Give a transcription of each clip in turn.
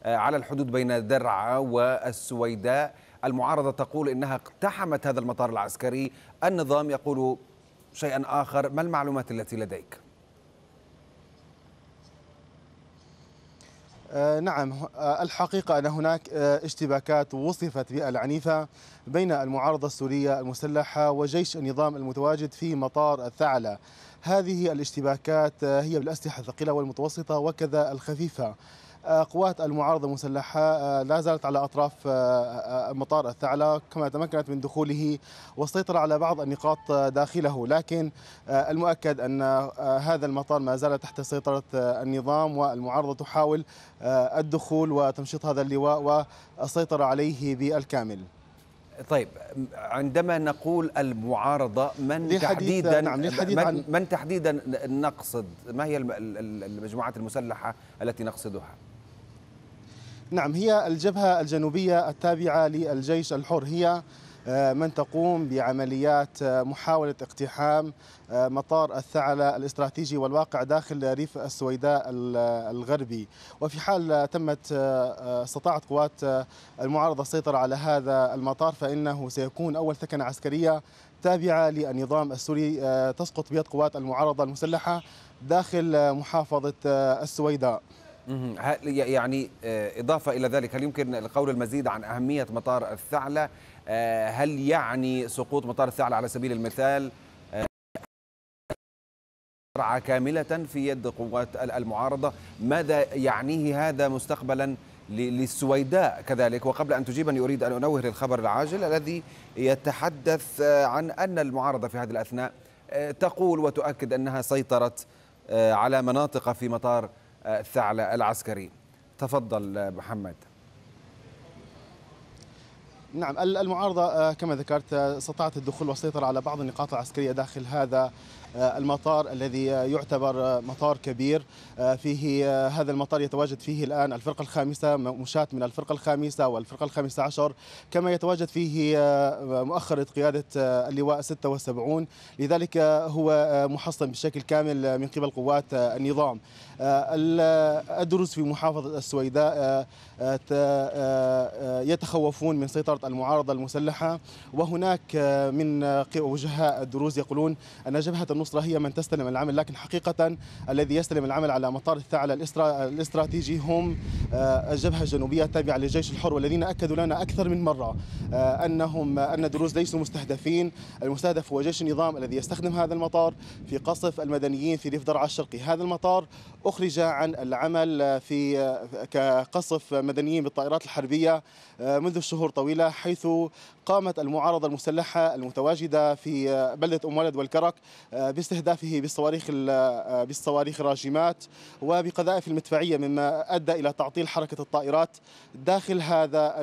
على الحدود بين درعا والسويداء. المعارضة تقول إنها اقتحمت هذا المطار العسكري، النظام يقول شيئا آخر. ما المعلومات التي لديك؟ نعم، الحقيقة أن هناك اشتباكات وصفت بالعنيفة بين المعارضة السورية المسلحة وجيش النظام المتواجد في مطار الثعلة. هذه الاشتباكات هي بالأسلحة الثقيلة والمتوسطة وكذا الخفيفة. قوات المعارضة المسلحة لا زالت على أطراف مطار الثعلة، كما تمكنت من دخوله والسيطرة على بعض النقاط داخله، لكن المؤكد أن هذا المطار ما زال تحت سيطرة النظام، والمعارضة تحاول الدخول وتمشيط هذا اللواء والسيطرة عليه بالكامل. طيب، عندما نقول المعارضة من تحديدا نعم، للحديث عن من تحديدا نقصد؟ ما هي المجموعات المسلحة التي نقصدها؟ نعم، هي الجبهة الجنوبية التابعة للجيش الحر، هي من تقوم بعمليات محاولة اقتحام مطار الثعلة الاستراتيجي والواقع داخل ريف السويداء الغربي. وفي حال استطاعت قوات المعارضة السيطرة على هذا المطار، فإنه سيكون أول ثكنة عسكرية تابعة للنظام السوري تسقط بيد قوات المعارضة المسلحة داخل محافظة السويداء. يعني إضافة إلى ذلك، هل يمكن القول المزيد عن أهمية مطار الثعلة؟ هل يعني سقوط مطار الثعلة على سبيل المثال كاملة في يد قوات المعارضة؟ ماذا يعنيه هذا مستقبلا للسويداء كذلك؟ وقبل أن تجيبني أريد أن أنوه للخبر العاجل الذي يتحدث عن أن المعارضة في هذه الأثناء تقول وتؤكد أنها سيطرت على مناطق في مطار الثعلة العسكري. تفضل محمد. نعم، المعارضة كما ذكرت استطاعت الدخول والسيطرة على بعض النقاط العسكرية داخل هذا المطار الذي يعتبر مطار كبير. فيه هذا المطار يتواجد فيه الآن الفرقة الخامسة، مشاة من الفرقة الخامسة والفرقة الخامسة عشر، كما يتواجد فيه مؤخرة قيادة اللواء 76. لذلك هو محصن بشكل كامل من قبل قوات النظام. الدروز في محافظة السويداء يتخوفون من سيطرة المعارضة المسلحة، وهناك من وجهاء الدروز يقولون أن جبهة النصرة هي من تستلم العمل، لكن حقيقة الذي يستلم العمل على مطار الثعلة الاستراتيجي هم الجبهة الجنوبية التابعة للجيش الحر، والذين أكدوا لنا أكثر من مرة أن الدروز ليسوا مستهدفين. المستهدف هو جيش النظام الذي يستخدم هذا المطار في قصف المدنيين في ريف درعا الشرقي. هذا المطار أخرج عن العمل كقصف مدنيين بالطائرات الحربية منذ شهور طويلة، حيث قامت المعارضة المسلحة المتواجدة في بلدة أم ولد والكرك باستهدافه بالصواريخ الراجمات وبقذائف المدفعية، مما أدى إلى تعطيل حركة الطائرات داخل هذا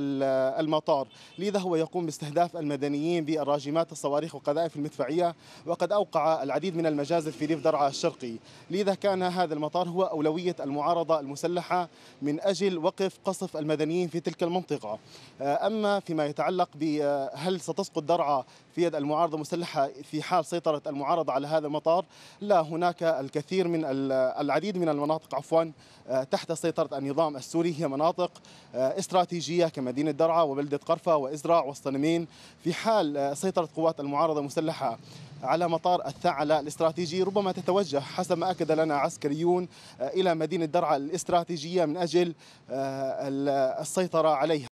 المطار. لذا هو يقوم باستهداف المدنيين بالراجمات، الصواريخ والقذائف المدفعية، وقد أوقع العديد من المجازر في ريف درعا الشرقي. لذا كان هذا المطار هو أولوية المعارضة المسلحة من أجل وقف قصف المدنيين في تلك المنطقة. أما فيما يتعلق بهل ستسقط درعا في يد المعارضة المسلحة في حال سيطرة المعارضة على هذا المطار، لا، هناك العديد من المناطق تحت سيطرة النظام السوري، هي مناطق استراتيجية كمدينة درعا وبلدة قرفة وإزرع والصنمين. في حال سيطرة قوات المعارضة المسلحة على مطار الثعلة الاستراتيجي، ربما تتوجه حسب ما أكد لنا عسكريون إلى مدينة درعا الاستراتيجية من أجل السيطرة عليها.